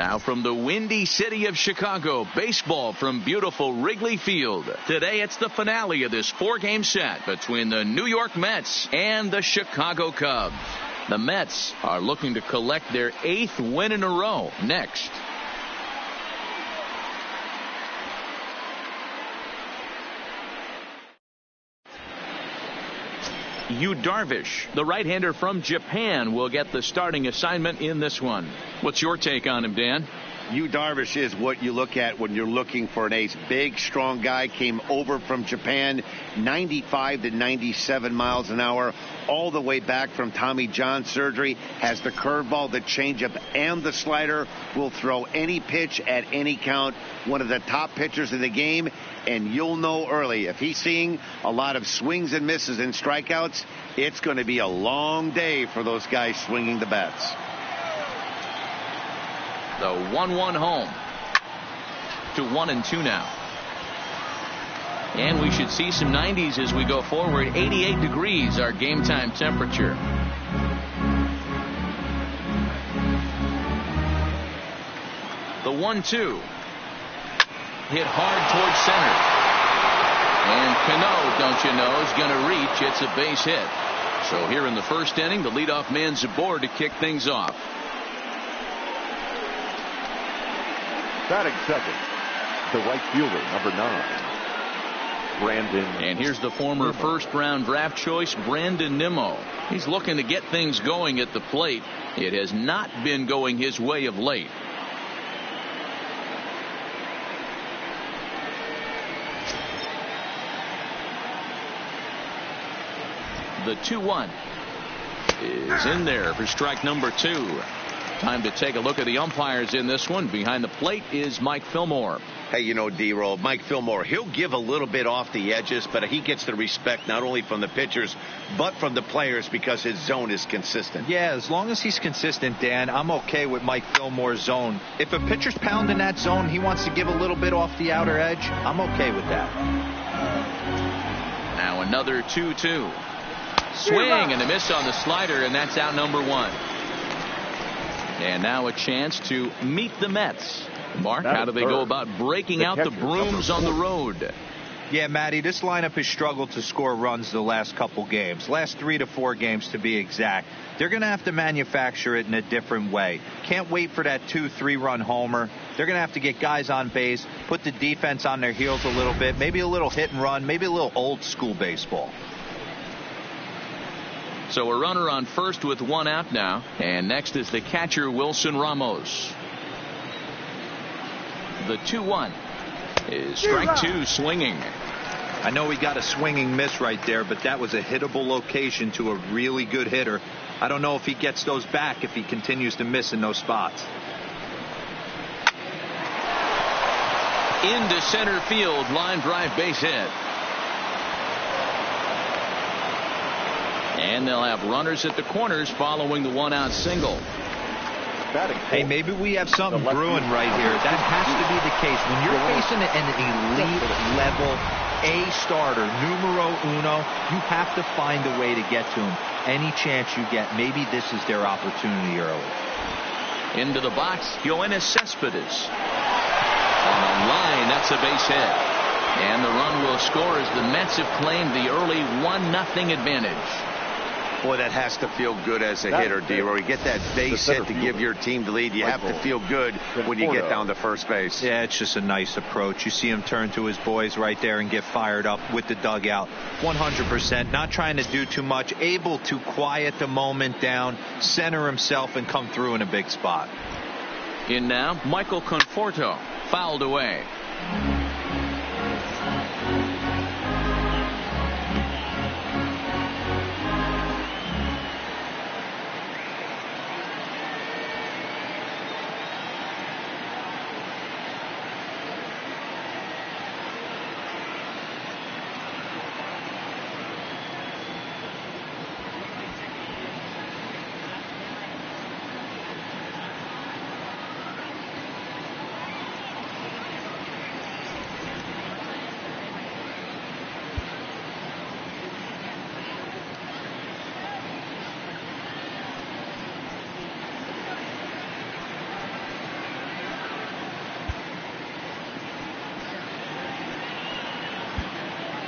Now from the windy city of Chicago, baseball from beautiful Wrigley Field. Today it's the finale of this 4-game set between the New York Mets and the Chicago Cubs. The Mets are looking to collect their 8th win in a row next. Yu Darvish, the right-hander from Japan, will get the starting assignment in this one. What's your take on him, Dan? Yu Darvish is what you look at when you're looking for an ace. Big, strong guy, came over from Japan, 95 to 97 miles an hour, all the way back from Tommy John surgery, has the curveball, the changeup, and the slider, will throw any pitch at any count. One of the top pitchers in the game, and you'll know early. If he's seeing a lot of swings and misses and strikeouts, it's going to be a long day for those guys swinging the bats. The 1-1 home to 1-2 now. And we should see some 90s as we go forward. 88 degrees our game time temperature. The 1-2 hit hard towards center. And Cano, don't you know, is going to reach. It's a base hit. So here in the first inning, the leadoff man's aboard to kick things off. Batting second, the right fielder, number 9, Brandon. And here's the former first-round draft choice, Brandon Nimmo. He's looking to get things going at the plate. It has not been going his way of late. The 2-1 is in there for strike number 2. Time to take a look at the umpires in this one. Behind the plate is Mike Fillmore. Hey, you know, D-Roll, Mike Fillmore, he'll give a little bit off the edges, but he gets the respect not only from the pitchers, but from the players because his zone is consistent. Yeah, as long as he's consistent, Dan, I'm okay with Mike Fillmore's zone. If a pitcher's pounding that zone, he wants to give a little bit off the outer edge, I'm okay with that. Now another 2-2. Swing and a miss on the slider, and that's out number 1. And now a chance to meet the Mets. Mark, how do they go about breaking out the brooms on the road? Yeah, Matty, this lineup has struggled to score runs the last couple games. Last 3 to 4 games to be exact. They're going to have to manufacture it in a different way. Can't wait for that 2-3 run homer. They're going to have to get guys on base, put the defense on their heels a little bit, maybe a little hit and run, maybe a little old school baseball. So a runner on first with 1 out now. And next is the catcher, Wilson Ramos. The 2-1 is strike 2, swinging. I know he got a swinging miss right there, but that was a hittable location to a really good hitter. I don't know if he gets those back if he continues to miss in those spots. Into center field, line drive, base hit. And they'll have runners at the corners following the 1-out single. Hey, maybe we have something brewing right here. That has to be the case. When you're facing an elite level A starter, numero uno, you have to find a way to get to him. Any chance you get, maybe this is their opportunity early. Into the box, Yoenis Cespedes. On the line, that's a base hit. And the run will score as the Mets have claimed the early 1-0 advantage. Boy, that has to feel good as a hitter, D-Roy. You get that base hit to give your team the lead. You have to feel good when you get down to first base. Yeah, it's just a nice approach. You see him turn to his boys right there and get fired up with the dugout. 100%. Not trying to do too much. Able to quiet the moment down, center himself, and come through in a big spot. In now, Michael Conforto. Fouled away.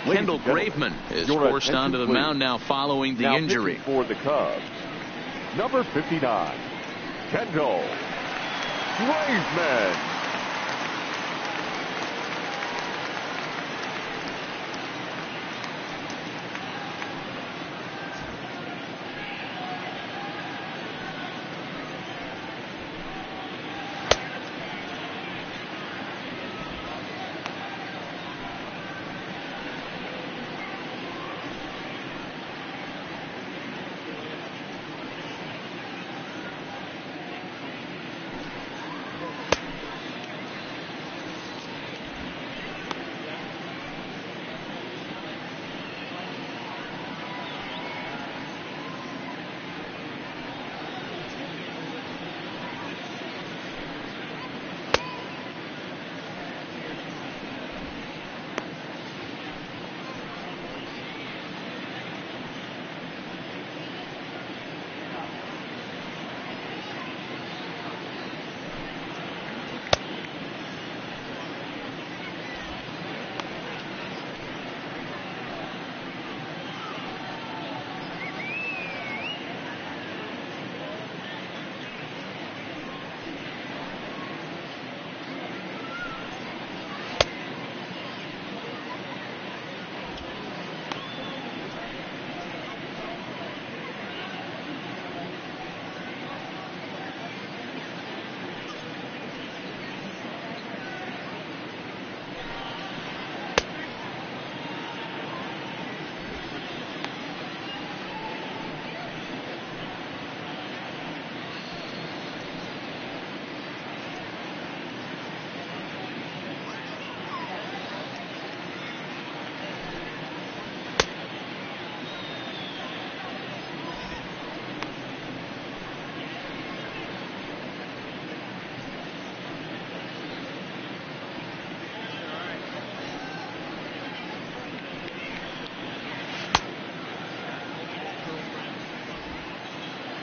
Kendall Graveman is forced onto the mound now following the injury. For the Cubs, number 59, Kendall Graveman.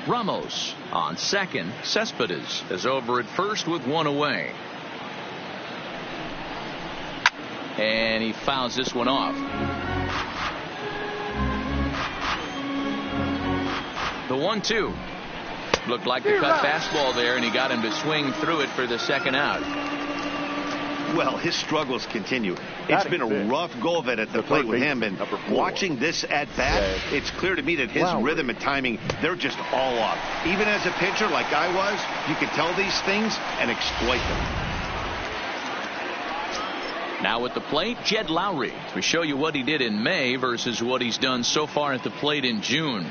Ramos on second. Cespedes is over at first with one away. And he fouls this one off. The 1-2. Looked like the cut fastball there, and he got him to swing through it for the second out. Well, his struggles continue. It's been a rough go of it at the plate with him, and watching this at bat, it's clear to me that his rhythm and timing, they're just all off. Even as a pitcher like I was, you can tell these things and exploit them. Now at the plate, Jed Lowry. We show you what he did in May versus what he's done so far at the plate in June.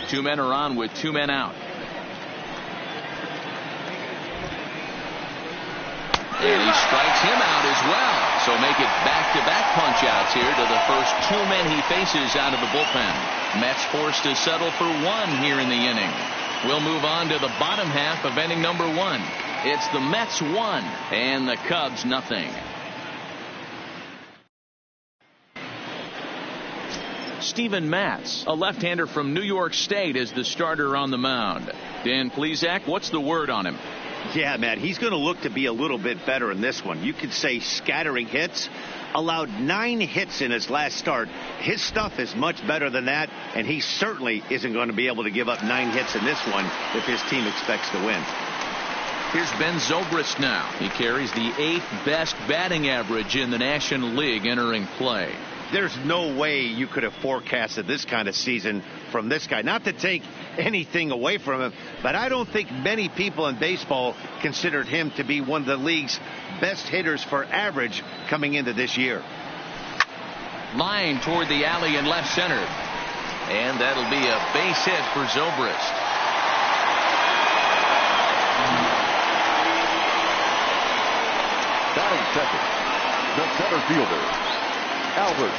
2 men are on with 2 men out. And he strikes him out as well. So make it back-to-back punch-outs here to the first 2 men he faces out of the bullpen. Mets forced to settle for 1 here in the inning. We'll move on to the bottom half of inning number 1. It's the Mets 1 and the Cubs nothing. Steven Matz, a left-hander from New York State, is the starter on the mound. Dan Plesac, what's the word on him? Yeah, Matt, he's going to look to be a little bit better in this one. You could say scattering hits. Allowed 9 hits in his last start. His stuff is much better than that, and he certainly isn't going to be able to give up 9 hits in this one if his team expects to win. Here's Ben Zobrist now. He carries the 8th best batting average in the National League entering play. There's no way you could have forecasted this kind of season from this guy. Not to take anything away from him, but I don't think many people in baseball considered him to be one of the league's best hitters for average coming into this year. Line toward the alley in left center. And that'll be a base hit for Zobrist. Batting second, the center fielder, Albert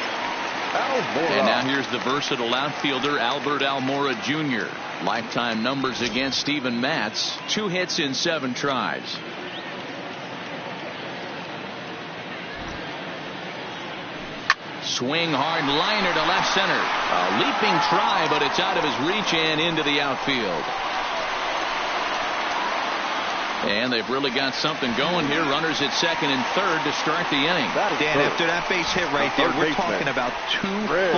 Almora. And now here's the versatile outfielder, Albert Almora Jr. Lifetime numbers against Steven Matz. 2 hits in 7 tries. Swing hard liner to left center. A leaping try, but it's out of his reach and into the outfield. And they've really got something going here. Runners at second and third to start the inning. Dan, after that base hit right there, we're talking about 2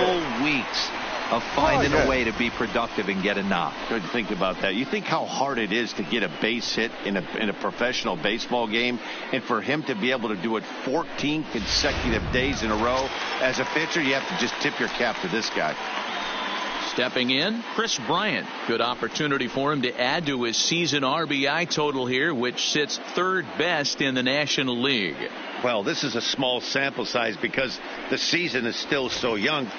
full weeks of finding a way to be productive and get a knock. Good to think about that. You think how hard it is to get a base hit in a professional baseball game, and for him to be able to do it 14 consecutive days in a row as a pitcher, you have to just tip your cap to this guy. Stepping in, Chris Bryant. Good opportunity for him to add to his season RBI total here, which sits 3rd best in the National League. Well, this is a small sample size because the season is still so young,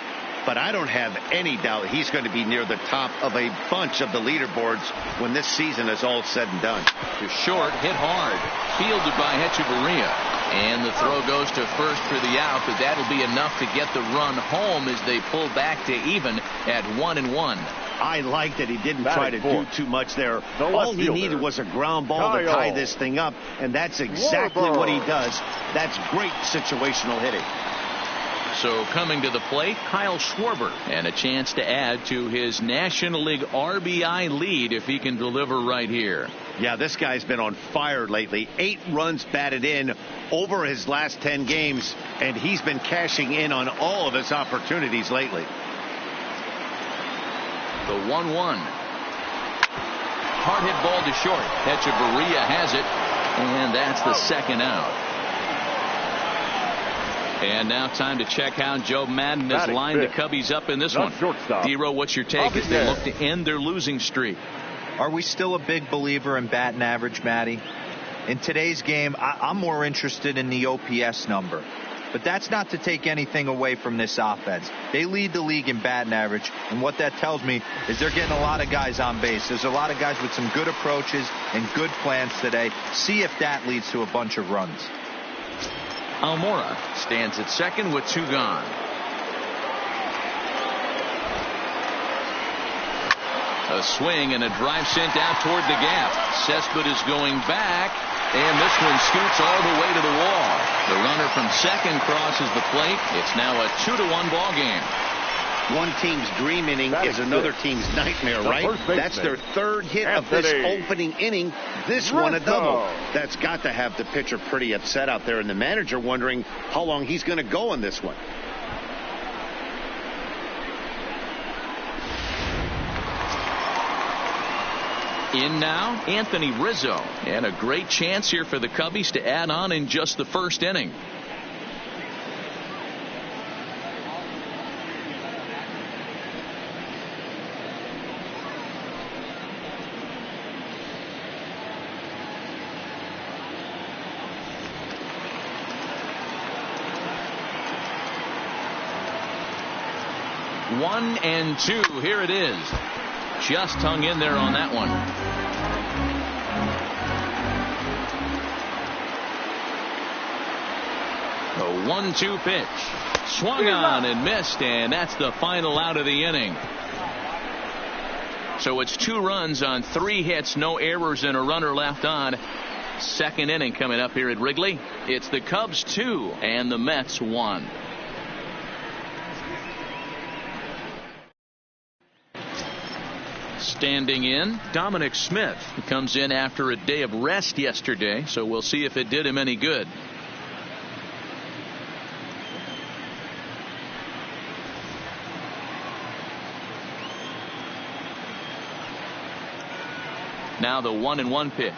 but I don't have any doubt he's going to be near the top of a bunch of the leaderboards when this season is all said and done. To short, hit hard, fielded by Hechavarria. And the throw goes to first for the out, but that'll be enough to get the run home as they pull back to even at 1-1. I like that he didn't try to do too much there. All he needed was a ground ball to tie this thing up, and that's exactly what he does. That's great situational hitting. So coming to the plate, Kyle Schwarber, and a chance to add to his National League RBI lead if he can deliver right here. Yeah, this guy's been on fire lately. 8 runs batted in over his last 10 games, and he's been cashing in on all of his opportunities lately. The 1-1. Hard hit ball to short. Hechavarria has it, and that's the second out. And now time to check how Joe Madden has lined the Cubbies up in this one. D-Row, what's your take as they look to end their losing streak? Are we still a big believer in batting average, Matty? In today's game, I'm more interested in the OPS number. But that's not to take anything away from this offense. They lead the league in batting average, and what that tells me is they're getting a lot of guys on base. There's a lot of guys with some good approaches and good plans today. See if that leads to a bunch of runs. Almora stands at second with 2 gone. A swing and a drive sent out toward the gap. Cespedes is going back, and this one scoots all the way to the wall. The runner from second crosses the plate. It's now a 2-1 ball game. One team's dream inning is another team's nightmare, right? That's their 3rd hit of this opening inning. This one a double. That's got to have the pitcher pretty upset out there, and the manager wondering how long he's going to go on this one. In now, Anthony Rizzo. And a great chance here for the Cubbies to add on in just the 1st inning. One and 2. Here it is. Just hung in there on that one. The 1-2 pitch. Swung on and missed, and that's the final out of the inning. So it's 2 runs on 3 hits, no errors, and a runner left on. 2nd inning coming up here at Wrigley. It's the Cubs 2 and the Mets 1. Standing in, Dominic Smith. He comes in after a day of rest yesterday, so we'll see if it did him any good. Now the 1-1 pitch.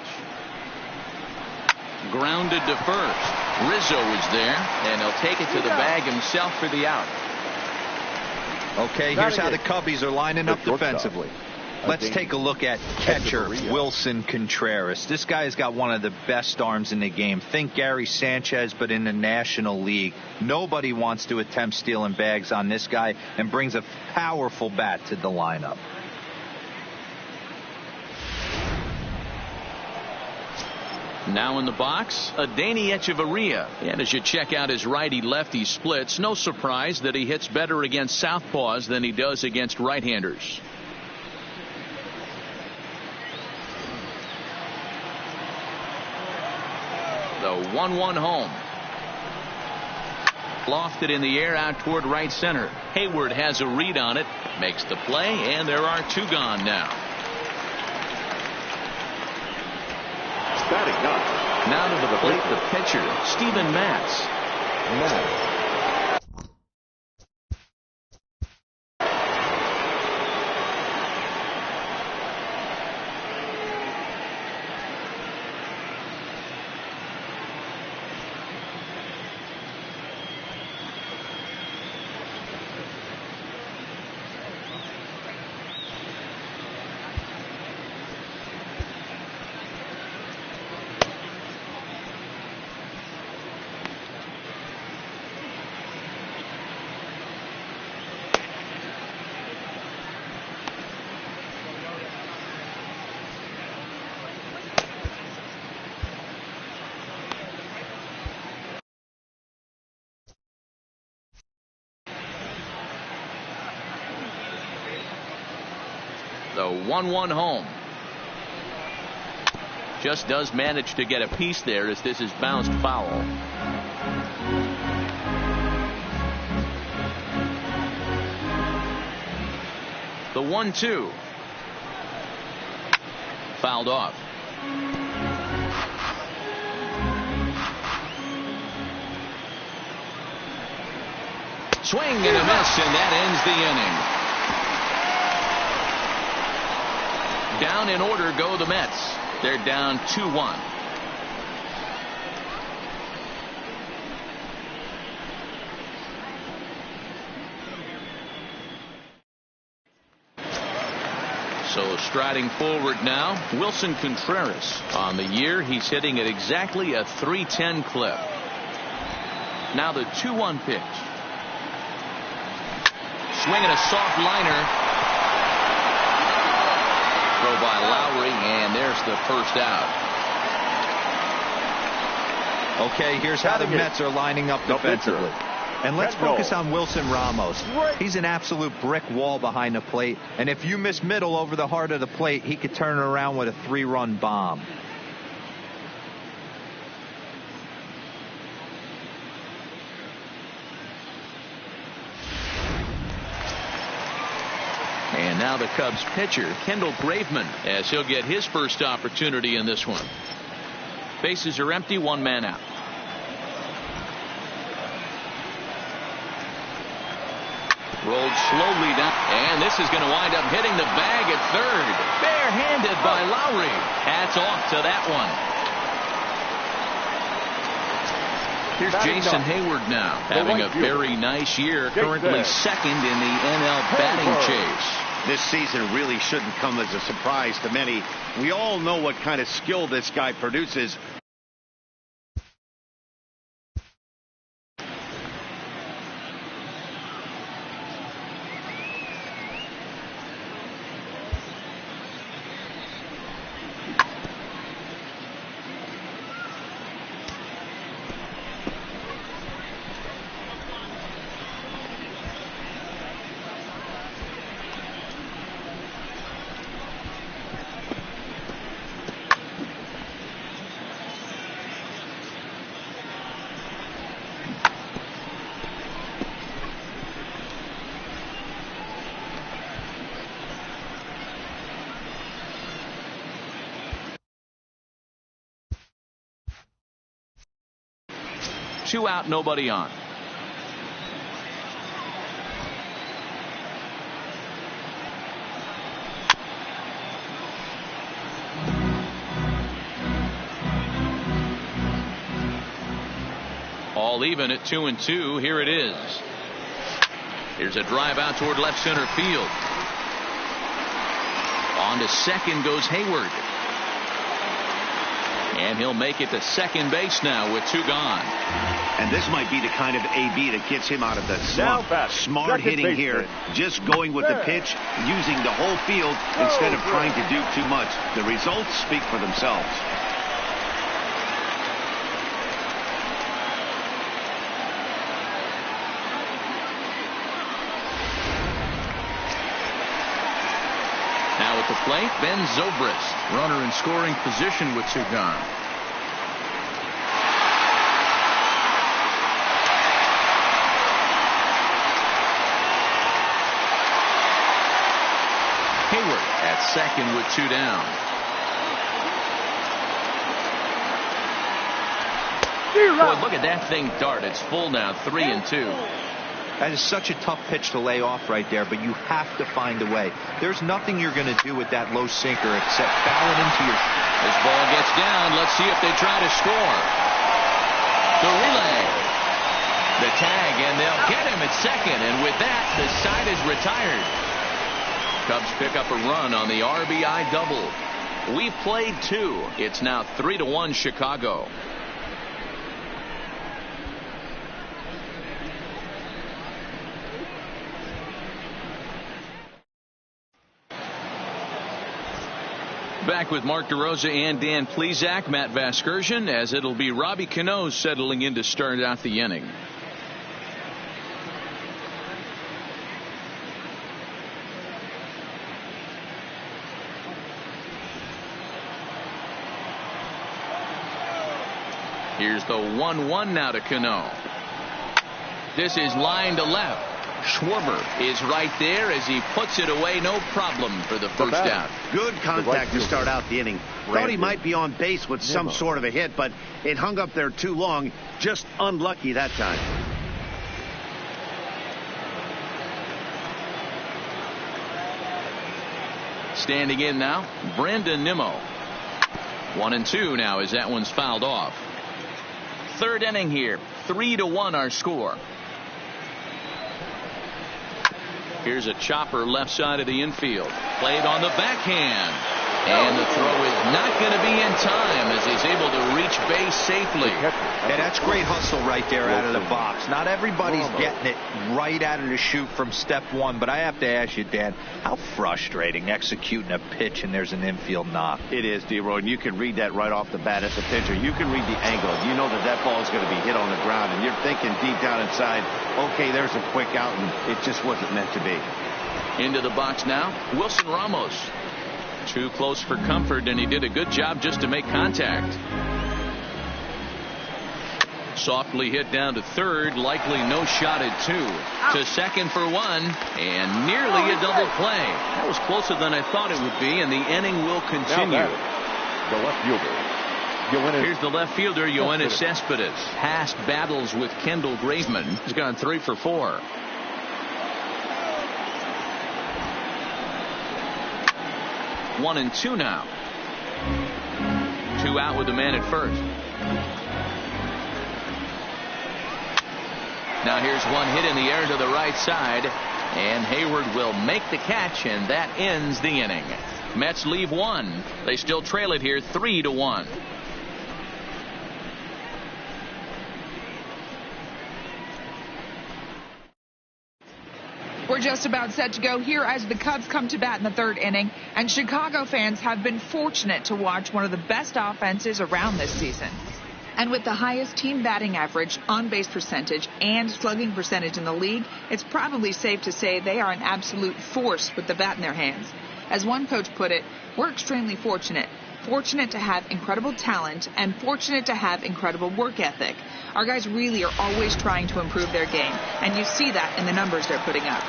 Grounded to first. Rizzo is there, and he'll take it to the bag himself for the out. Okay, here's how the Cubbies are lining up defensively. Let's take a look at catcher Wilson Contreras. This guy has got one of the best arms in the game. Think Gary Sanchez, but in the National League. Nobody wants to attempt stealing bags on this guy, and brings a powerful bat to the lineup. Now in the box, Adeiny Hechavarria. And as you check out his righty-lefty splits, no surprise that he hits better against southpaws than he does against right-handers. The 1-1 home. Lofted in the air out toward right center. Hayward has a read on it, makes the play, and there are 2 gone now. batting ninth. Now to the plate, the pitcher, Steven Matz. The 1-1 home. Just does manage to get a piece there as this is bounced foul. The 1-2. Fouled off. Swing and a miss, and that ends the inning. Down in order go the Mets. They're down 2-1. So striding forward now, Wilson Contreras. On the year, he's hitting at exactly a .310 clip. Now the 2-1 pitch. Swinging a soft liner. Throw by Lowry, and there's the first out. Okay, here's how the Mets are lining up defensively. And let's focus on Wilson Ramos. He's an absolute brick wall behind the plate, and if you miss middle over the heart of the plate, he could turn it around with a 3-run bomb. And now the Cubs pitcher, Kendall Graveman, as he'll get his first opportunity in this one. Bases are empty, one man out. Rolled slowly down, and this is going to wind up hitting the bag at third. Barehanded by Lowry. Hats off to that one. Here's Jason Hayward now, having a very nice year, currently second in the NL batting chase. This season really shouldn't come as a surprise to many. We all know what kind of skill this guy produces. Two out, nobody on. All even at 2-2. Here it is. Here's a drive out toward left center field. On to second goes Hayward. And he'll make it to second base now with two gone. And this might be the kind of AB that gets him out of the slump. Smart hitting here, just going with the pitch, using the whole field instead of trying to do too much. The results speak for themselves. Now at the plate, Ben Zobrist, runner in scoring position with two gone. Hayward at second with two down. Boy, look at that thing dart. It's full now, 3-2. That is such a tough pitch to lay off right there, but you have to find a way. There's nothing you're going to do with that low sinker except foul it into your... This ball gets down. Let's see if they try to score. The relay. The tag, and they'll get him at second. And with that, the side is retired. Cubs pick up a run on the RBI double. We've played 2. It's now 3-1 Chicago. Back with Mark DeRosa and Dan Plesac, Matt Vasgersian, as it'll be Robbie Cano settling in to start out the inning. Here's the 1-1 now to Cano. This is line to left. Schwarber is right there as he puts it away. No problem for the first out. Good contact to start out the inning. Thought he might be on base with some sort of a hit, but it hung up there too long. Just unlucky that time. Standing in now, Brandon Nimmo. 1-2 now as that one's fouled off. Third inning here, 3-1 our score. Here's a chopper left side of the infield. Played on the backhand. And the throw is not going to be in time as he's able to reach base safely. Yeah, that's great hustle right there out of the box. Not everybody's getting it right out of the chute from step one, but I have to ask you, Dan, how frustrating executing a pitch and there's an infield knock. It is, D-Roy, and you can read that right off the bat as a pitcher. You can read the angle. You know that that ball is going to be hit on the ground, and you're thinking deep down inside, okay, there's a quick out, and it just wasn't meant to be. Into the box now, Wilson Ramos. Too close for comfort, and he did a good job just to make contact. Softly hit down to third, likely no shot at 2. To second for 1, and nearly a double play. That was closer than I thought it would be, and the inning will continue. The left fielder. Here's the left fielder, Yoenis Cespedes. Past battles with Kendall Graveman. He's gone 3 for 4. 1-2 now. 2 out with the man at first. Now here's one hit in the air to the right side, and Hayward will make the catch, and that ends the inning. Mets leave 1. They still trail it here 3-1. We're just about set to go here as the Cubs come to bat in the third inning, and Chicago fans have been fortunate to watch one of the best offenses around this season. And with the highest team batting average, on-base percentage, and slugging percentage in the league, it's probably safe to say they are an absolute force with the bat in their hands. As one coach put it, we're extremely fortunate. Fortunate to have incredible talent and fortunate to have incredible work ethic. Our guys really are always trying to improve their game, and you see that in the numbers they're putting up.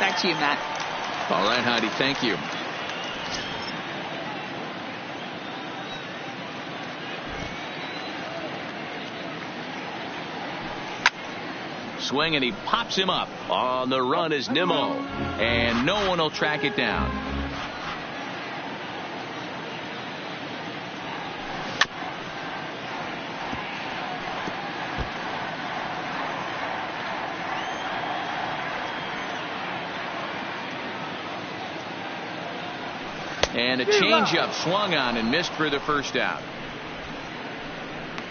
Back to you, Matt. All right, Heidi, thank you. Swing, and he pops him up. On the run is Nimmo, and no one will track it down. And a changeup swung on and missed for the first out.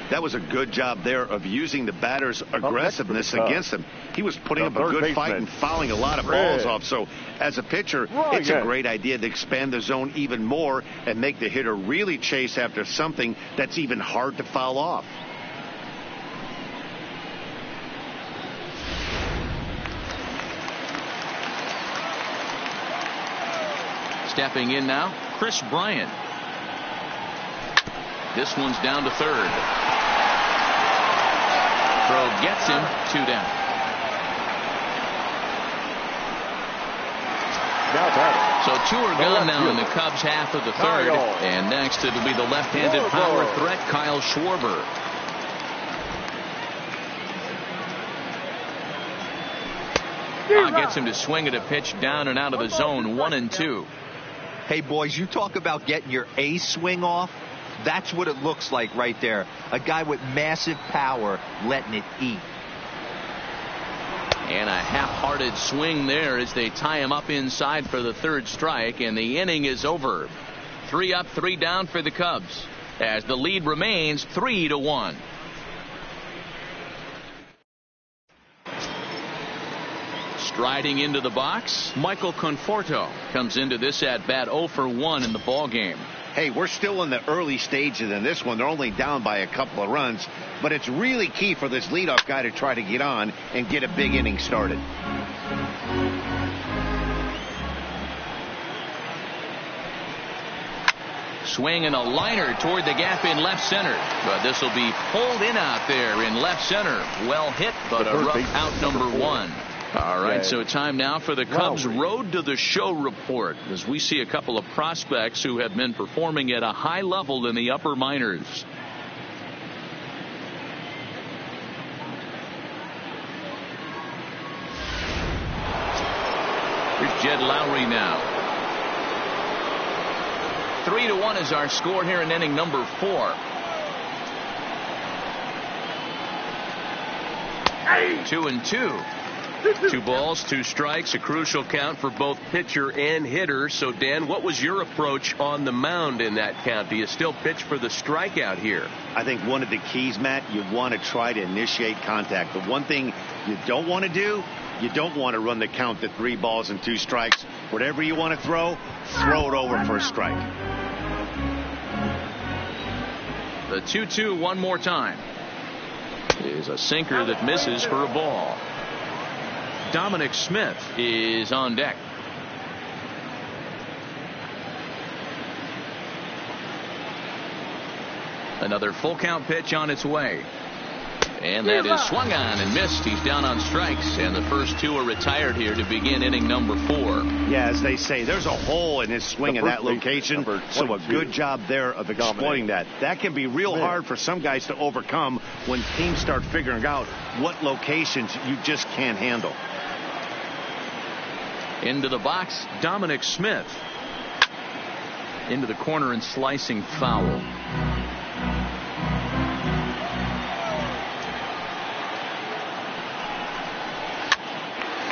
That was a good job there of using the batter's aggressiveness against him. He was putting up a good fight and fouling a lot of balls off. So as a pitcher, it's a great idea to expand the zone even more and make the hitter really chase after something that's even hard to foul off. Stepping in now, Chris Bryant. This one's down to third. Throw gets him 2 down. So 2 are gone now in the Cubs half of the third. And next it'll be the left-handed power threat, Kyle Schwarber. Gets him to swing at a pitch down and out of the zone, 1-2. Hey, boys, you talk about getting your A swing off. That's what it looks like right there. A guy with massive power letting it eat. And a half-hearted swing there as they tie him up inside for the third strike, and the inning is over. 3 up, 3 down for the Cubs as the lead remains 3-1. Striding into the box, Michael Conforto comes into this at-bat 0 for 1 in the ballgame. Hey, we're still in the early stages in this one. They're only down by a couple of runs, but it's really key for this leadoff guy to try to get on and get a big inning started. Swing and a liner toward the gap in left center, but this will be pulled in out there in left center. Well hit, but a rough out, number 1. All right, so time now for the Cubs' Road to the Show report, as we see a couple of prospects who have been performing at a high level in the upper minors. Here's Jed Lowry now. 3-1 is our score here in inning number 4. 2-2. 2 balls, 2 strikes, a crucial count for both pitcher and hitter. So, Dan, what was your approach on the mound in that count? Do you still pitch for the strikeout here? I think one of the keys, Matt, you want to try to initiate contact. The one thing you don't want to do, you don't want to run the count to 3 balls and 2 strikes. Whatever you want to throw it over for a strike. The 2-2 one more time is a sinker that misses for a ball. Dominic Smith is on deck. Another full count pitch on its way. And that is swung on and missed. He's down on strikes, and the first 2 are retired here to begin inning number 4. Yeah, as they say, there's a hole in his swing in that location, so a good job there of exploiting that. That can be real hard for some guys to overcome when teams start figuring out what locations you just can't handle. Into the box, Dominic Smith. Into the corner and slicing foul.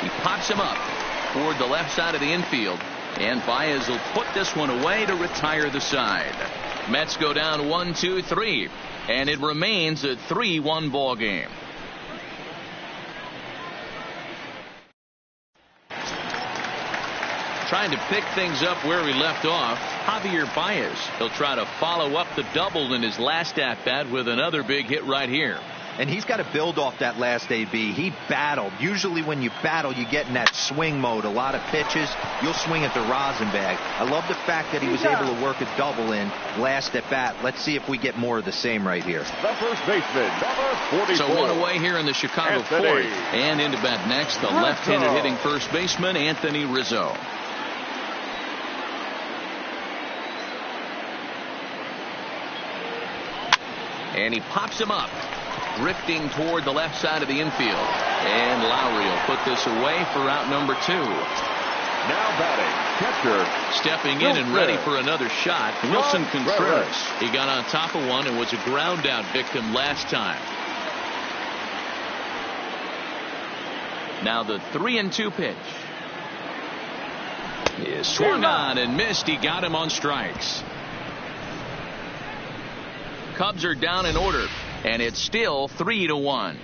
He pops him up toward the left side of the infield, and Baez will put this one away to retire the side. Mets go down 1-2-3, and it remains a 3-1 ball game. Trying to pick things up where we left off, Javier Baez. He'll try to follow up the double in his last at-bat with another big hit right here. And he's got to build off that last AB. He battled. Usually when you battle, you get in that swing mode. A lot of pitches, you'll swing at the rosin bag. I love the fact that he was able to work a double in last at bat. Let's see if we get more of the same right here. The first baseman, number 44. So one away here in the Chicago fourth. And into bat next, the left-handed hitting first baseman, Anthony Rizzo. And he pops him up, drifting toward the left side of the infield. And Lowry will put this away for out number 2. Now batting, catcher. Stepping in and ready for another shot, Wilson Contreras. He got on top of one and was a ground out victim last time. Now the 3-2 pitch is swung on and missed. He got him on strikes. Cubs are down in order, and it's still 3-1.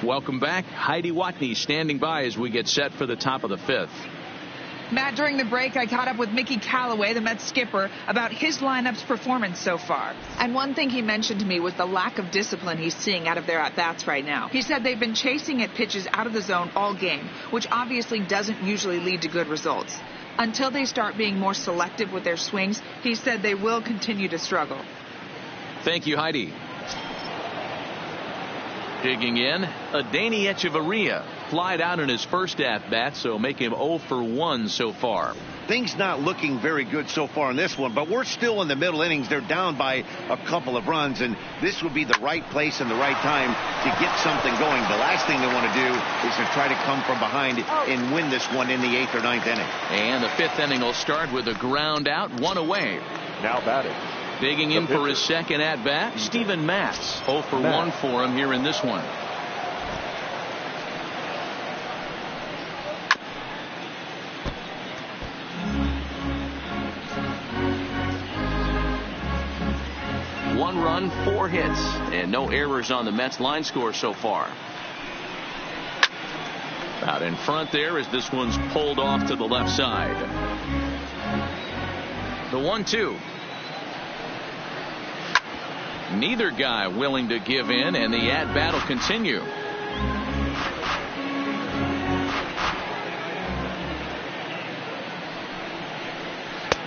Welcome back. Heidi Watney standing by as we get set for the top of the 5th. Matt, during the break, I caught up with Mickey Callaway, the Mets skipper, about his lineup's performance so far. And one thing he mentioned to me was the lack of discipline he's seeing out of their at-bats right now. He said they've been chasing at pitches out of the zone all game, which obviously doesn't usually lead to good results. Until they start being more selective with their swings, he said they will continue to struggle. Thank you, Heidi. Digging in, Adeiny Echeverria flied out in his first at-bat, so make him 0 for 1 so far. things not looking very good so far in this one, but we're still in the middle innings. They're down by a couple of runs, and this would be the right place and the right time to get something going. The last thing they want to do is to try to come from behind and win this one in the 8th or 9th inning. And the 5th inning will start with a ground out, 1 away. Now batting. Digging in for his second at-bat, Steven Matz. 0 for 1 for him here in this one. One run, 4 hits, and no errors on the Mets line score so far. Out in front there as this one's pulled off to the left side. The 1-2. Neither guy willing to give in, and the at-bat will continue.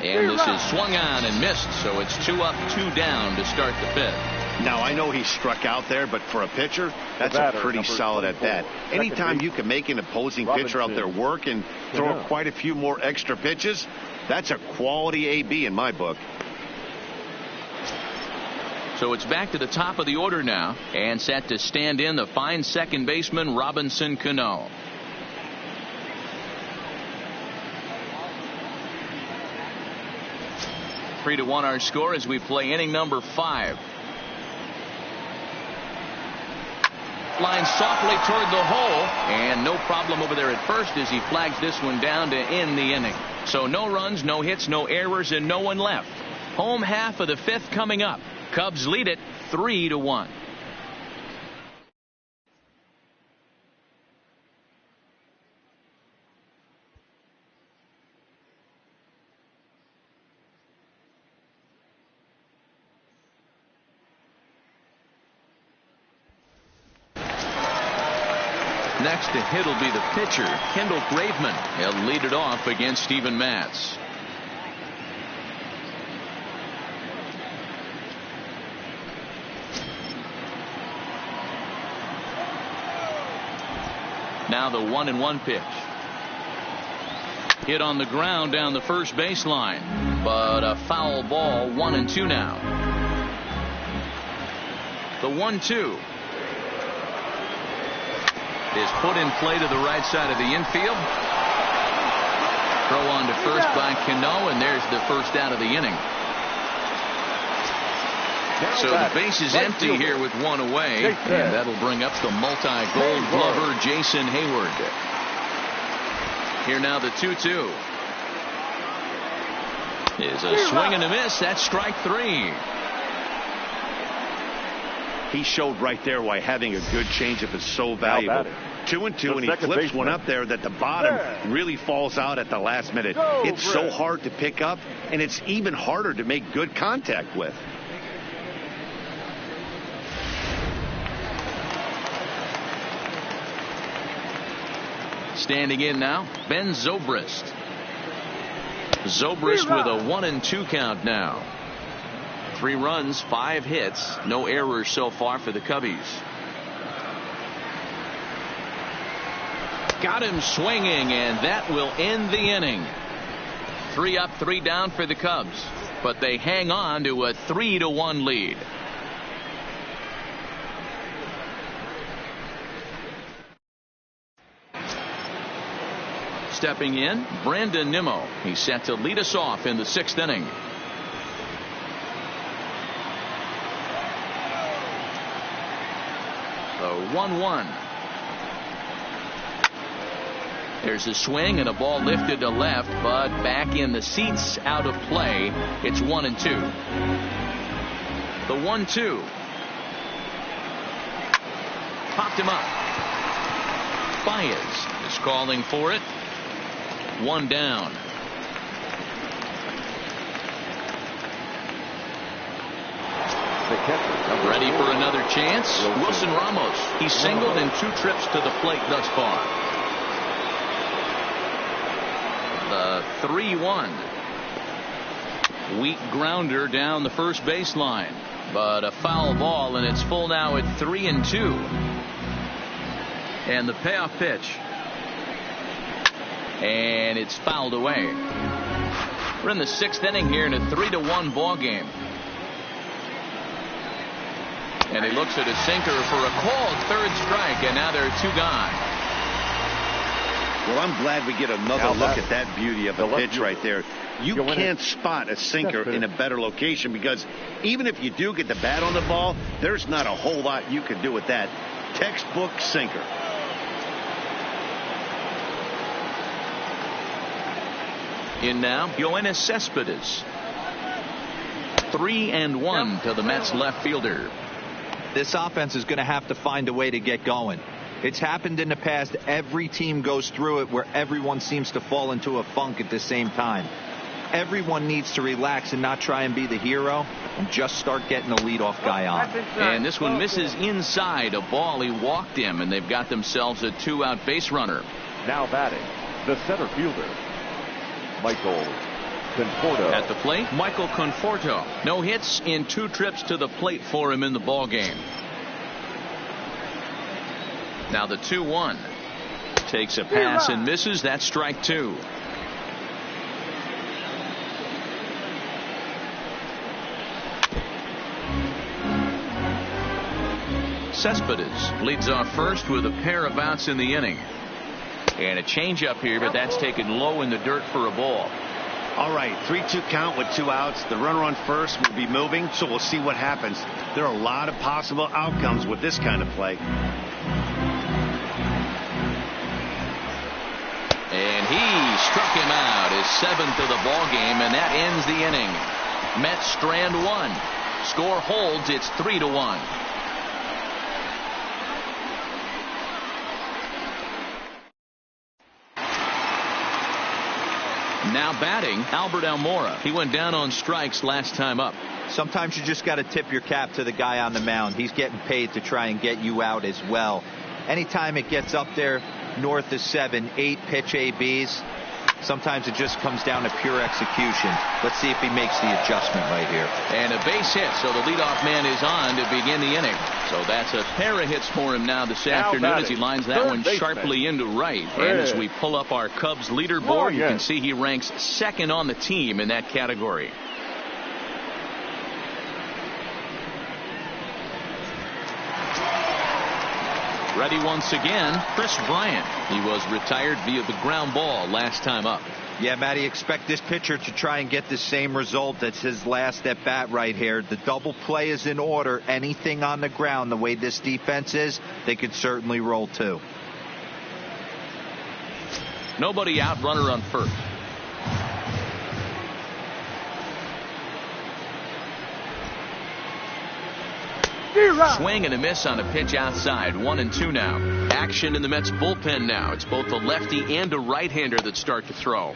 And this is swung on and missed, so it's 2 up, 2 down to start the 5th. Now, I know he struck out there, but for a pitcher, that's a pretty solid at-bat. Anytime you can make an opposing pitcher out there work and throw quite a few more extra pitches, that's a quality AB in my book. So it's back to the top of the order now, and set to stand in the fine second baseman Robinson Cano. Three to 1 our score as we play inning number 5. Line softly toward the hole, and no problem over there at first as he flags this one down to end the inning. So no runs, no hits, no errors, and no one left. Home half of the 5th coming up. Cubs lead it 3-1. Next to hit will be the pitcher, Kendall Graveman. He'll lead it off against Steven Matz. Now the 1-1 pitch. Hit on the ground down the first baseline, but a foul ball. 1-2 now. The 1-2 is put in play to the right side of the infield. Throw on to first by Cano, and there's the first out of the inning. So the base is empty here with 1 away, and that'll bring up the multi-gold glover Jason Hayward. Here now the 2-2 is a swing and a miss. That's strike 3. He showed right there why having a good changeup is so valuable. 2-2, and he flips one up there that the bottom really falls out at the last minute. It's so hard to pick up, and it's even harder to make good contact with. Standing in now, Ben Zobrist. Zobrist with a 1-2 count now. 3 runs, 5 hits, no errors so far for the Cubbies. Got him swinging, and that will end the inning. 3 up, 3 down for the Cubs, but they hang on to a 3-1 lead. Stepping in, Brandon Nimmo. He's set to lead us off in the 6th inning. The 1-1. There's a swing and a ball lifted to left, but back in the seats, out of play. It's 1-2. The 1-2. Popped him up. Baez is calling for it. 1 down. Ready for another chance. Wilson Ramos. He's singled in 2 trips to the plate thus far. The 3-1. Weak grounder down the first baseline, but a foul ball, and it's full now at 3-2. And the payoff pitch. And it's fouled away. We're in the 6th inning here in a 3-1 ball game. And he looks at a sinker for a called 3rd strike, and now there are 2 gone. Well, I'm glad we get another look at that beauty of a pitch right there. You can't spot a sinker in a better location, because even if you do get the bat on the ball, there's not a whole lot you can do with that. Textbook sinker. In now, Yoenis Cespedes. 3-1 to the Mets left fielder. This offense is going to have to find a way to get going. It's happened in the past. Every team goes through it where everyone seems to fall into a funk at the same time. Everyone needs to relax and not try and be the hero and just start getting the leadoff guy on. And this one misses inside. A ball, he walked him, and they've got themselves a 2-out base runner. Now batting, the center fielder, Michael Conforto. At the plate, Michael Conforto. No hits in 2 trips to the plate for him in the ball game. Now the 2-1. Takes a pass and misses. That's strike 2. Cespedes leads off first with a pair of outs in the inning. And a changeup here, but that's taken low in the dirt for a ball. All right, 3-2 count with 2 outs. The runner on first will be moving, so we'll see what happens. There are a lot of possible outcomes with this kind of play. And he struck him out, his 7th of the ball game, and that ends the inning. Mets strand 1. Score holds. It's 3-1. Now batting, Albert Almora. He went down on strikes last time up. Sometimes you just got to tip your cap to the guy on the mound. He's getting paid to try and get you out as well. Anytime it gets up there north of 7, 8 pitch ABs, sometimes it just comes down to pure execution. Let's see if he makes the adjustment right here. And a base hit, so the leadoff man is on to begin the inning. So that's a pair of hits for him now this afternoon as he lines that one sharply into right. And as we pull up our Cubs leaderboard, you can see he ranks 2nd on the team in that category. Ready once again, Chris Bryant. He was retired via the ground ball last time up. Yeah, Matty, expect this pitcher to try and get the same result. That's his last at bat right here. The double play is in order. Anything on the ground, the way this defense is, they could certainly roll 2. Nobody out, runner on first. Swing and a miss on a pitch outside. 1-2 now. Action in the Mets bullpen now. It's both a lefty and a right-hander that start to throw.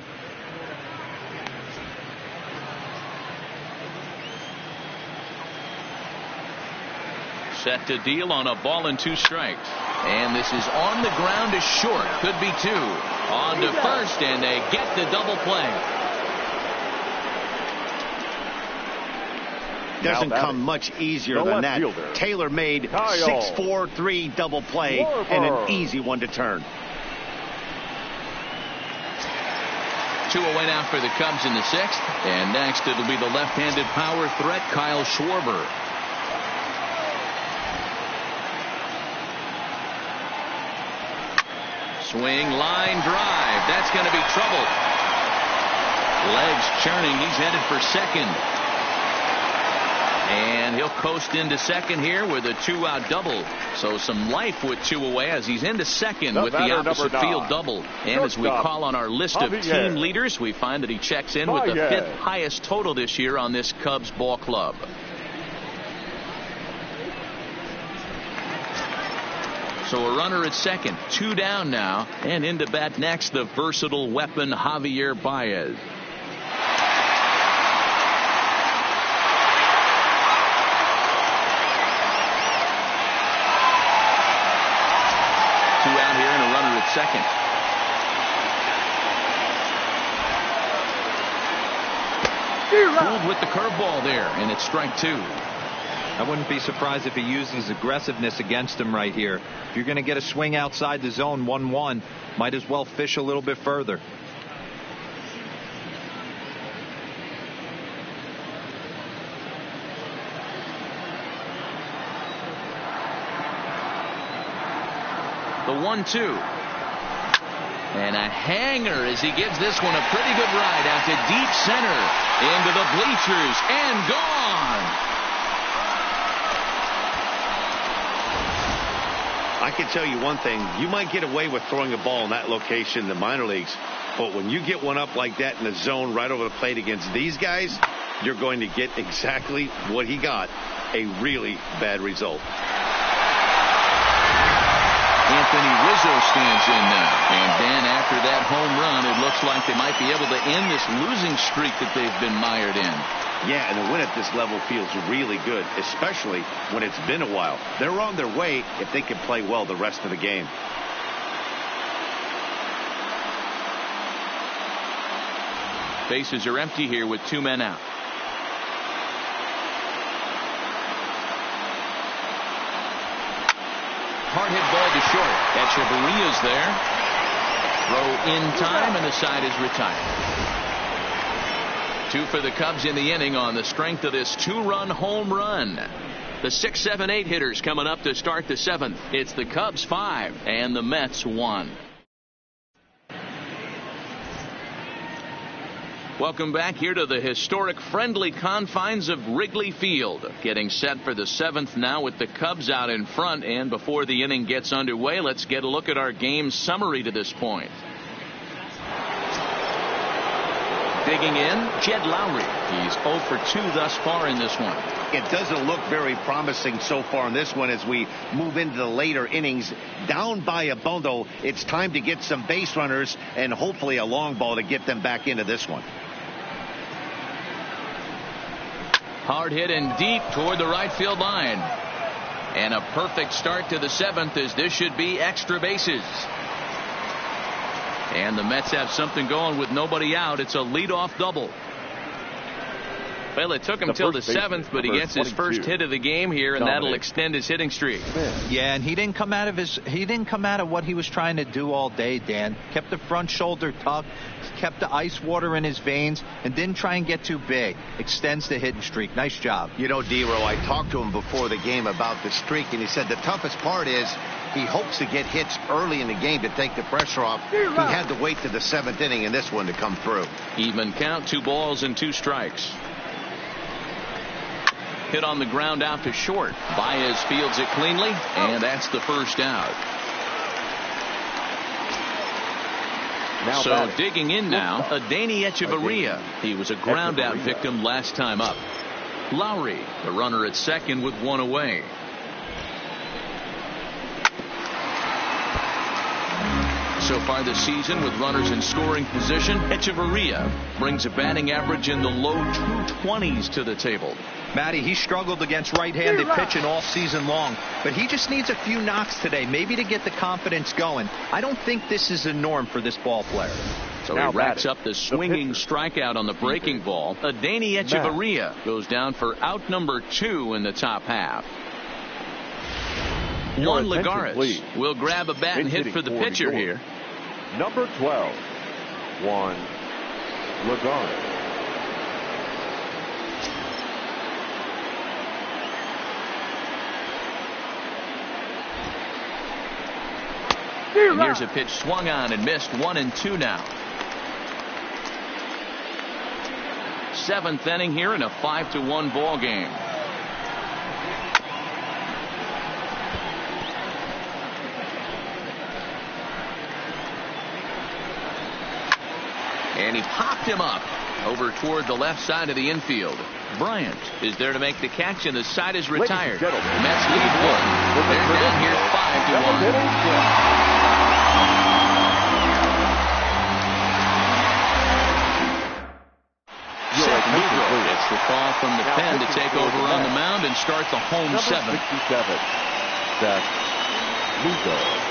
Set to deal on a ball and 2 strikes. And this is on the ground to short. Could be 2. On to first, and they get the double play. Doesn't come much easier than that. Tailor-made 6-4-3 double play and an easy one to turn. 2 away now for the Cubs in the 6th. And next it'll be the left-handed power threat, Kyle Schwarber. Swing, line drive. That's going to be trouble. Legs churning. He's headed for second. And he'll coast into second here with a 2-out double. So some life with 2 away as he's into second with the opposite field double. And as we call on our list of team leaders, we find that he checks in with the 5th highest total this year on this Cubs ball club. So a runner at second, 2 down now, and into bat next, the versatile weapon Javier Baez. Second. Fooled with the curveball there, and it's strike 2. I wouldn't be surprised if he uses aggressiveness against him right here. If you're going to get a swing outside the zone 1-1, might as well fish a little bit further. The 1-2. And a hanger as he gives this one a pretty good ride out to deep center. Into the bleachers and gone. I can tell you one thing. You might get away with throwing a ball in that location in the minor leagues. But when you get one up like that in the zone right over the plate against these guys, you're going to get exactly what he got. A really bad result. Anthony Rizzo stands in now. And then after that home run, it looks like they might be able to end this losing streak that they've been mired in. Yeah, and the win at this level feels really good, especially when it's been a while. They're on their way if they can play well the rest of the game. Bases are empty here with 2 men out. Hard hit ball to short. Echeverria's there. Throw in time, and the side is retired. 2 for the Cubs in the inning on the strength of this 2-run home run. The 6, 7, 8 hitters coming up to start the 7th. It's the Cubs 5 and the Mets 1. Welcome back here to the historic friendly confines of Wrigley Field. Getting set for the 7th now with the Cubs out in front. And before the inning gets underway, let's get a look at our game summary to this point. Digging in, Jed Lowry. He's 0 for 2 thus far in this one. It doesn't look very promising so far in this one as we move into the later innings. Down by a bundle, it's time to get some base runners and hopefully a long ball to get them back into this one. Hard hit and deep toward the right field line. And a perfect start to the 7th as this should be extra bases. And the Mets have something going with nobody out. It's a leadoff double. Well, it took him till the 7th, but he gets his first hit of the game here, and that'll extend his hitting streak. Yeah, and he didn't come out of what he was trying to do all day, Dan. Kept the front shoulder tucked, kept the ice water in his veins, and didn't try and get too big. Extends the hitting streak. Nice job. You know, D-Row, I talked to him before the game about the streak, and he said the toughest part is he hopes to get hits early in the game to take the pressure off. He had to wait to the 7th inning in this one to come through. Even count, 2 balls and 2 strikes. Hit on the ground out to short. Baez fields it cleanly, and that's the first out. So digging in now, Adeiny Echeverria. He was a ground out victim last time up. Lowry, the runner at second with 1 away. So far this season with runners in scoring position, Echeverria brings a batting average in the low 220s to the table. Matty, he struggled against right-handed pitching all season long, but he just needs a few knocks today, maybe to get the confidence going. I don't think this is the norm for this ball player. So he racks up the swinging strikeout on the breaking ball. Adeiny Echeverria goes down for out number 2 in the top half. Juan Lagares will grab a bat and hit for the pitcher here. Number 12, Juan Lagares. And here's a pitch swung on and missed. 1-2 now. 7th inning here in a 5-1 ball game. And he popped him up over toward the left side of the infield. Bryant is there to make the catch, and the side is retired. The Mets lead 1. They're down here 5-1. It's the call from the pen to take over on the mound and start the home 7th. 67, Seth Lugo.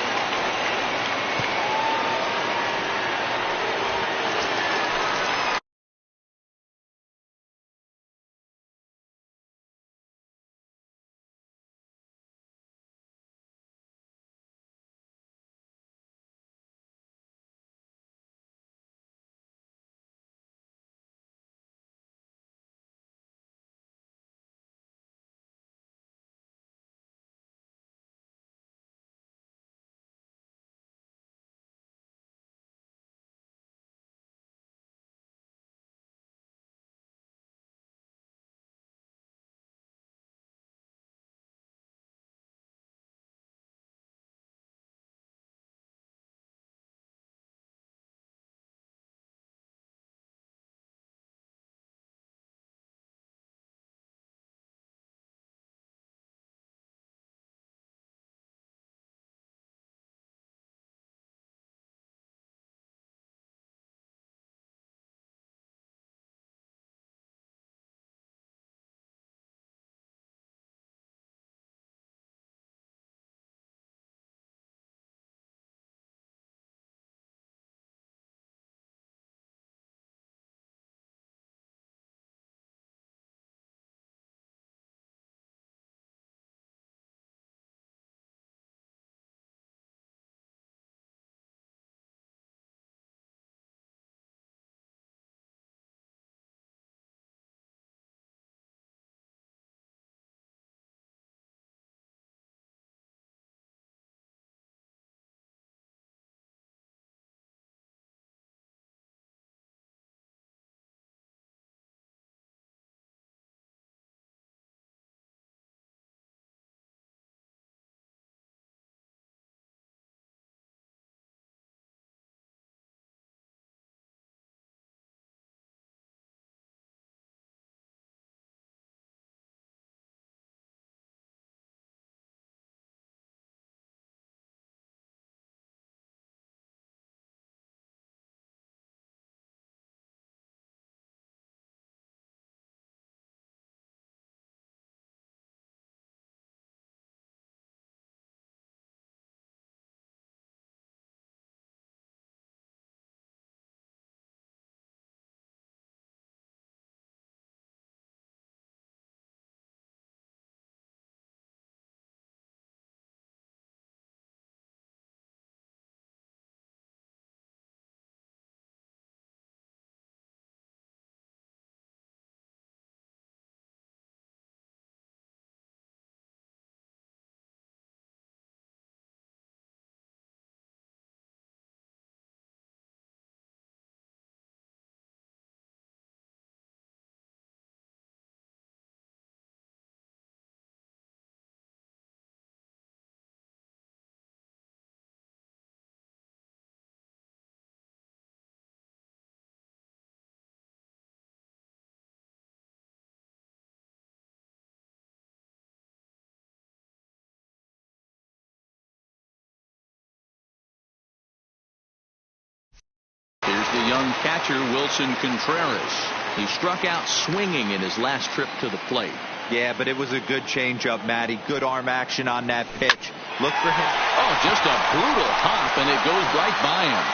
the young catcher, Wilson Contreras. He struck out swinging in his last trip to the plate. Yeah, but it was a good changeup, Matty. Good arm action on that pitch. Look for him. Oh, just a brutal pop, and it goes right by him.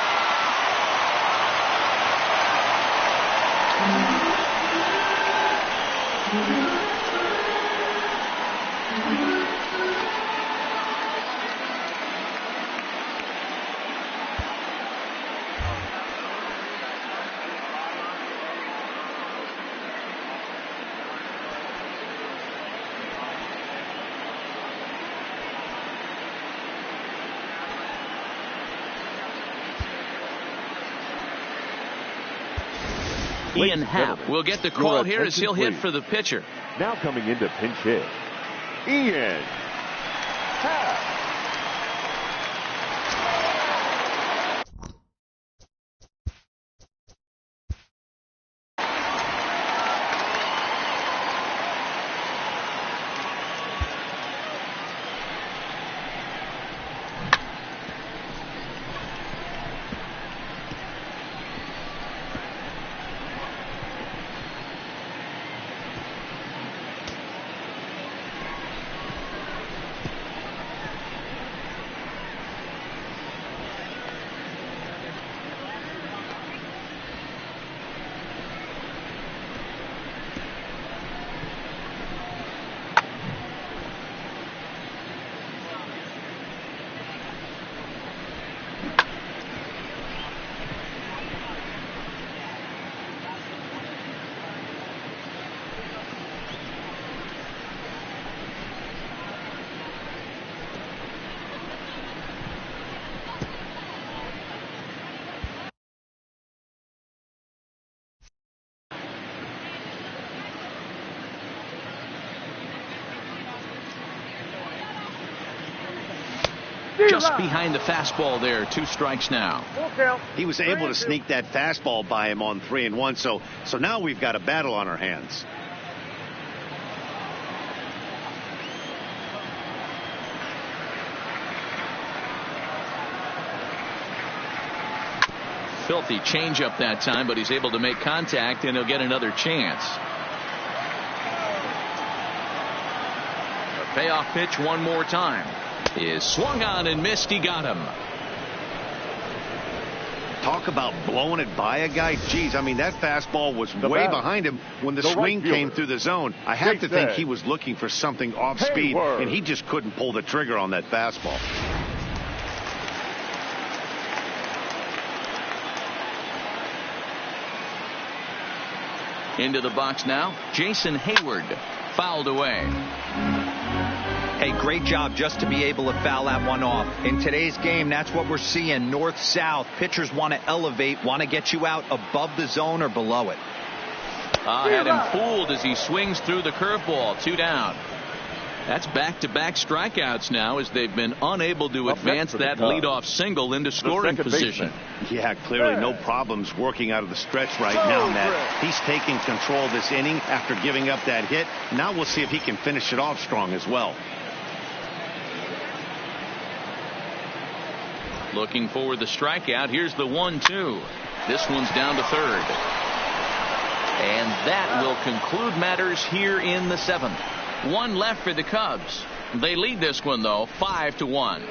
Ian Happ will get the call here as he'll hit for the pitcher. Now coming into pinch hit, Ian Happ. Just behind the fastball there. 2 strikes now. He was able to sneak that fastball by him on 3-1. So now we've got a battle on our hands. Filthy changeup that time, but he's able to make contact, and he'll get another chance. A payoff pitch one more time. Is swung on and missed. He got him. Talk about blowing it by a guy. Geez, I mean, that fastball was way behind him when the swing came through the zone. I have to think he was looking for something off speed, and he just couldn't pull the trigger on that fastball. Into the box now, Jason Hayward. Fouled away. Hey, great job just to be able to foul that one off. In today's game, that's what we're seeing. North-south. Pitchers want to elevate, want to get you out above the zone or below it. Had him fooled as he swings through the curveball. 2 down. That's back-to-back strikeouts now as they've been unable to advance that leadoff single into scoring position. Yeah, clearly no problems working out of the stretch right now, Matt. He's taking control of this inning after giving up that hit. Now we'll see if he can finish it off strong as well. Looking for the strikeout. Here's the 1-2. This one's down to third. And that will conclude matters here in the 7th. 1 left for the Cubs. They lead this one, though, 5-1.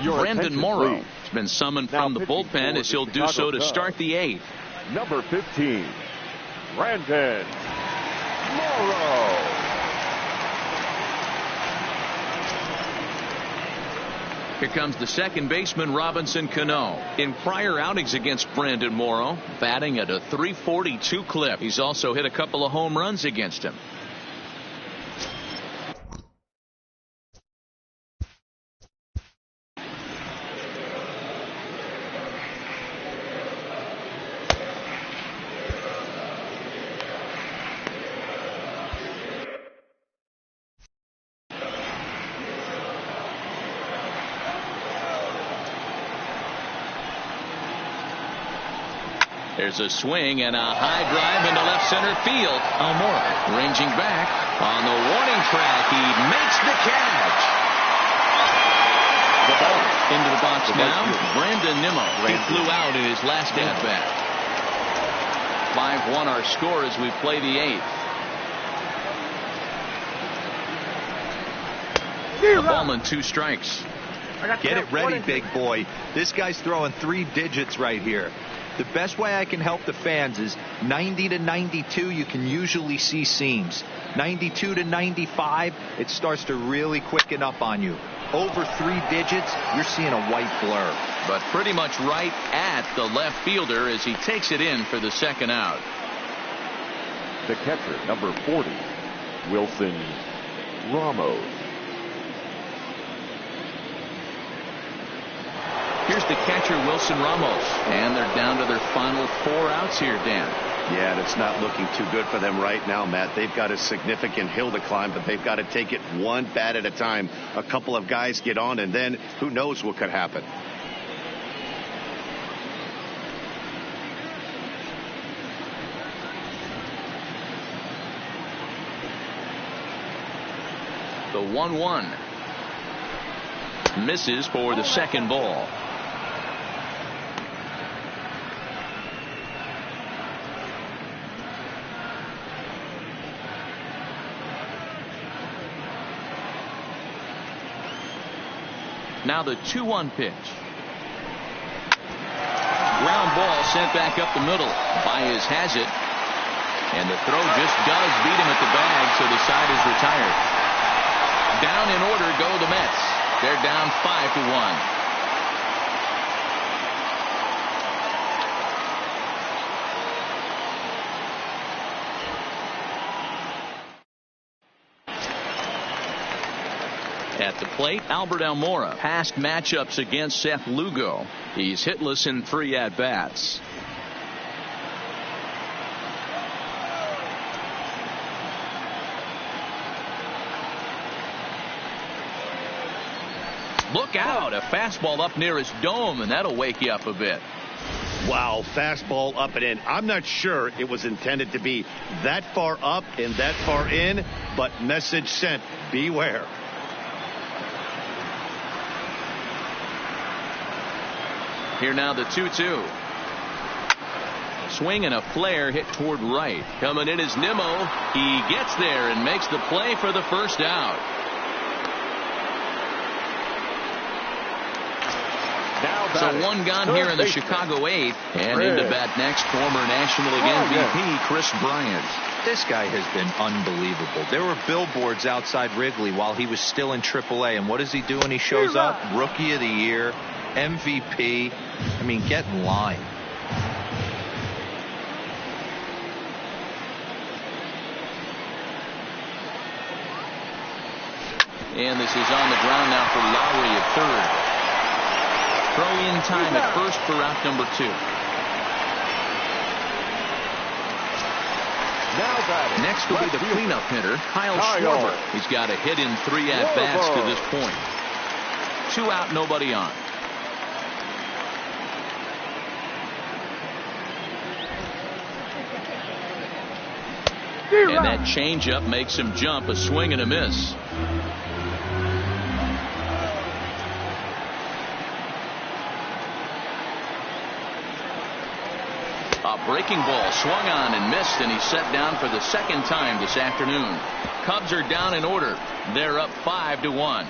Brandon Morrow has been summoned from the bullpen as he'll do so to start the 8th. Number 15, Brandon Morrow. Here comes the second baseman, Robinson Cano. In prior outings against Brandon Morrow, batting at a .342 clip. He's also hit a couple of home runs against him. There's a swing and a high drive into left center field. Almora ranging back on the warning track. He makes the catch. The ball into the box now. Brandon Nimmo. He flew out in his last at-bat. 5-1 our score as we play the 8th. A ball and 2 strikes. Get it ready, big boy. This guy's throwing 3 digits right here. The best way I can help the fans is 90 to 92, you can usually see seams. 92 to 95, it starts to really quicken up on you. Over 3 digits, you're seeing a white blur. But pretty much right at the left fielder as he takes it in for the second out. The catcher, number 40, Wilson Ramos. Here's the catcher, Wilson Ramos. And they're down to their final 4 outs here, Dan. Yeah, and it's not looking too good for them right now, Matt. They've got a significant hill to climb, but they've got to take it one bat at a time. A couple of guys get on, and then who knows what could happen. The 1-1. Misses for the second ball. Now the 2-1 pitch. Ground ball sent back up the middle. Baez has it. And the throw just does beat him at the bag, so the side is retired. Down in order go the Mets. They're down 5-1. At the plate, Albert Almora. Past matchups against Seth Lugo. He's hitless in 3 at-bats. Look out, a fastball up near his dome, and that'll wake you up a bit. Wow, fastball up and in. I'm not sure it was intended to be that far up and that far in, but message sent, beware. Here now the 2-2. Swing and a flare hit toward right. Coming in is Nimmo. He gets there and makes the play for the first out. So 1 gone here in the Chicago 8th. And into bat next, former National League MVP Chris Bryant. This guy has been unbelievable. There were billboards outside Wrigley while he was still in AAA. And what does he do when he shows up? Rookie of the Year, MVP. I mean, get in line. And this is on the ground now for Lowry at third. Throw in time at first for out number 2. Next will be the cleanup hitter, Kyle Schwarber. He's got a hit in 3 at-bats to this point. 2 out, nobody on. And that changeup makes him jump, a swing and a miss. A breaking ball swung on and missed, and he's set down for the second time this afternoon. Cubs are down in order. They're up 5-1.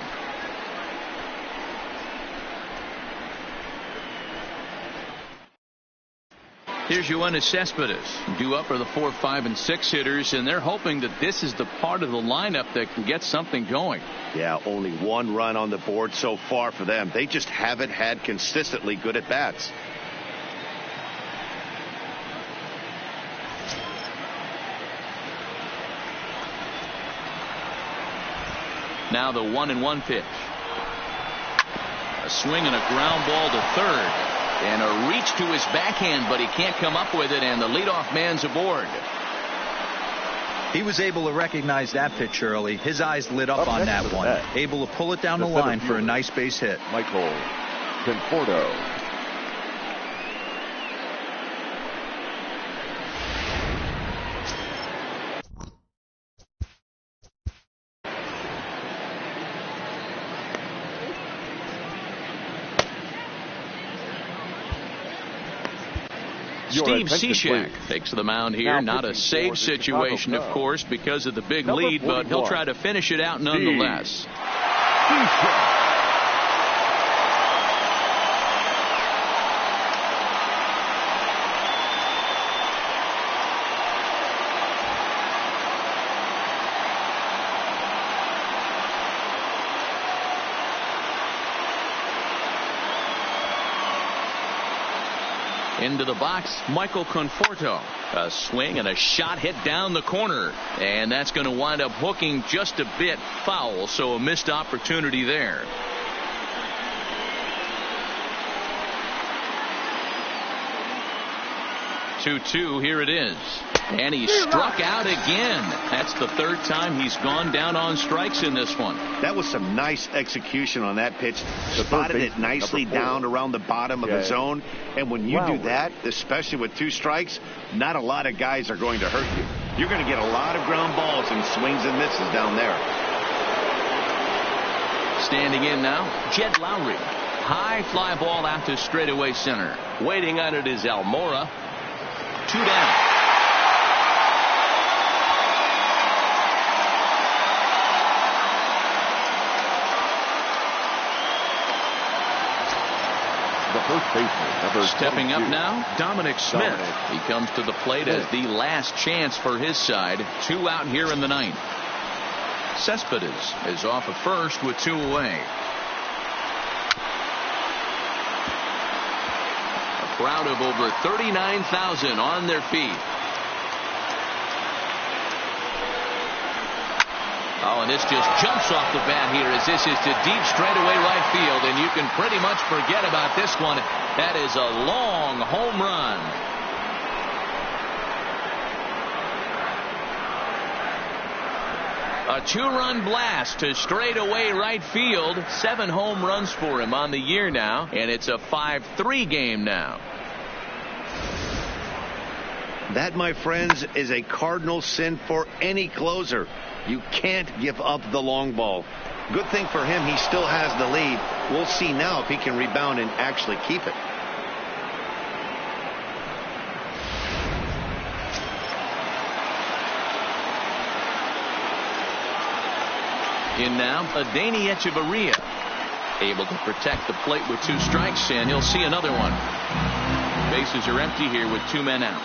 Here's Yoenis Cespedes, due up for the 4, 5, and 6 hitters, and they're hoping that this is the part of the lineup that can get something going. Yeah, only 1 run on the board so far for them. They just haven't had consistently good at-bats. Now the 1-1 pitch. A swing and a ground ball to third. And a reach to his backhand, but he can't come up with it, and the leadoff man's aboard. He was able to recognize that pitch early. His eyes lit up on that one. Able to pull it down the line for a nice base hit. Michael Conforto. Steve attention, Cishek please. takes the mound here. Now Not a pitching save for the situation, Chicago of Cubs. course, because of the big Number lead, but he'll 41. try to finish it out nonetheless. Cishek. Into the box, Michael Conforto. A swing and a shot hit down the corner. And that's going to wind up hooking just a bit foul, so a missed opportunity there. Two, here it is. And he struck out again. That's the third time he's gone down on strikes in this one. That was some nice execution on that pitch. Spotted it nicely down around the bottom of the zone. And when you do that, especially with 2 strikes, not a lot of guys are going to hurt you. You're going to get a lot of ground balls and swings and misses down there. Standing in now, Jed Lowry. High fly ball out to straightaway center. Waiting on it is Almora. 2 down. The first baseman, number Stepping 22. up now, Dominic Smith. He comes to the plate as the last chance for his side. 2 out here in the 9th. Cespedes is off at first with 2 away. A crowd of over 39,000 on their feet. Oh, and this just jumps off the bat here as this is to deep straightaway right field, and you can pretty much forget about this one. That is a long home run. A 2-run blast to straightaway right field. 7 home runs for him on the year now, and it's a 5-3 game now. That, my friends, is a cardinal sin for any closer. You can't give up the long ball. Good thing for him, he still has the lead. We'll see now if he can rebound and actually keep it. In now, Adeiny Echeverria. Able to protect the plate with 2 strikes, and he'll see another one. Bases are empty here with 2 men out.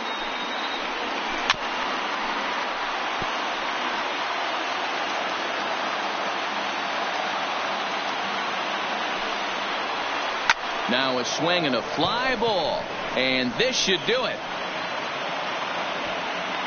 Now a swing and a fly ball, and this should do it.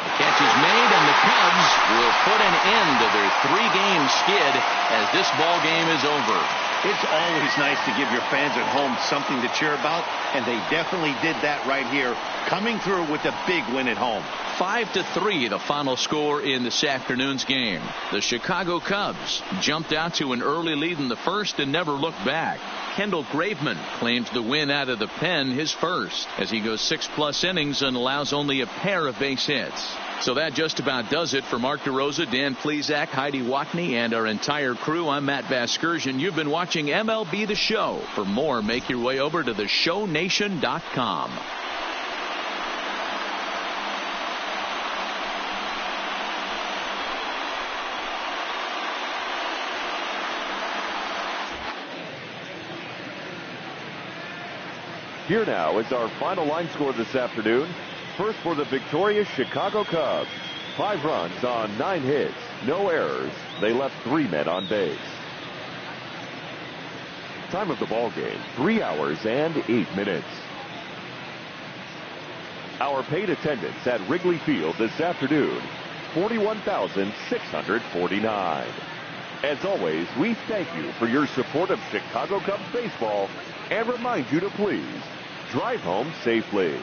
The catch is made, and the Cubs will put an end to their 3-game skid as this ball game is over. It's always nice to give your fans at home something to cheer about, and they definitely did that right here, coming through with a big win at home. 5-3 the final score in this afternoon's game. The Chicago Cubs jumped out to an early lead in the first and never looked back. Kendall Graveman claims the win out of the pen, his first, as he goes 6+ innings and allows only a pair of base hits. So that just about does it for Mark DeRosa, Dan Plesac, Heidi Watney, and our entire crew. I'm Matt Vasgersian. You've been watching MLB The Show. For more, make your way over to theshownation.com. Here now is our final line score this afternoon. First for the victorious Chicago Cubs. 5 runs on 9 hits. No errors. They left 3 men on base. Time of the ball game, 3 hours and 8 minutes. Our paid attendance at Wrigley Field this afternoon, 41,649. As always, we thank you for your support of Chicago Cubs baseball and remind you to please drive home safely.